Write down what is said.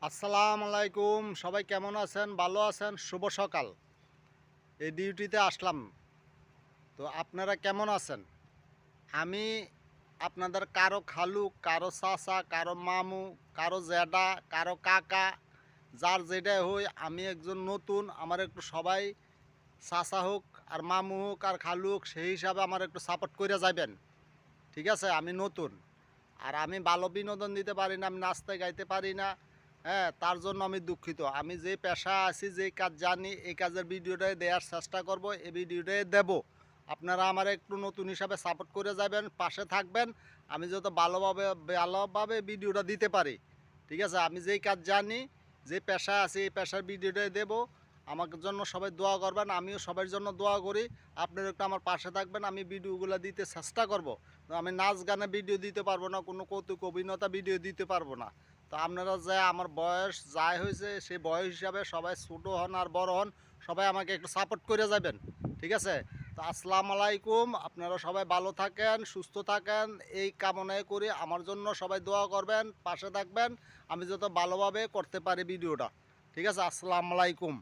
আসসালামু আলাইকুম। সবাই কেমন আছেন? ভালো আছেন? শুভ সকাল। এই ডিউটিতে আসলাম। তো আপনারা কেমন আছেন? আমি আপনাদের কারো খালু, কারো চাচা, কারো মামু, কারো জ্যাঠা, কারো কাকা, যার যেটাই হই, আমি একজন নতুন। আমার একটু সবাই চাচা হোক আর মামু হোক আর খালু হোক, সেই হিসাবে আমার একটু সাপোর্ট করে যাবেন। ঠিক আছে? আমি নতুন। আর আমি ভালো বিনোদন দিতে পারি না, আমি নাচতে গাইতে পারি না। হ্যাঁ, তার জন্য আমি দুঃখিত। আমি যে পেশা আছি, যেই কাজ জানি, এই কাজের ভিডিওটাই দেওয়ার চেষ্টা করব, এই ভিডিওটাই দেব। আপনারা আমার একটু নতুন হিসাবে সাপোর্ট করে যাবেন, পাশে থাকবেন। আমি যত ভালোভাবে ভিডিওটা দিতে পারি। ঠিক আছে? আমি যেই কাজ জানি, যে পেশা আছে, এই পেশার ভিডিওটাই দেব। আমার জন্য সবাই দোয়া করবেন, আমিও সবার জন্য দোয়া করি। আপনারা একটু আমার পাশে থাকবেন, আমি ভিডিওগুলো দিতে চেষ্টা করব। আমি নাচ গানে ভিডিও দিতে পারবো না, কোনো কৌতুক অভিনেতা ভিডিও দিতে পারবো না। তো আপনারা যে আমার বয়স যাই হয়েছে, সেই বয়স হিসাবে সবাই ছোটো হন আর বড় হন, সবাই আমাকে একটু সাপোর্ট করে যাবেন। ঠিক আছে? তো আসসালামু আলাইকুম। আপনারা সবাই ভালো থাকেন, সুস্থ থাকেন, এই কামনাই করি। আমার জন্য সবাই দোয়া করবেন, পাশে থাকবেন। আমি যত ভালোভাবে করতে পারি ভিডিওটা। ঠিক আছে? আসসালামু আলাইকুম।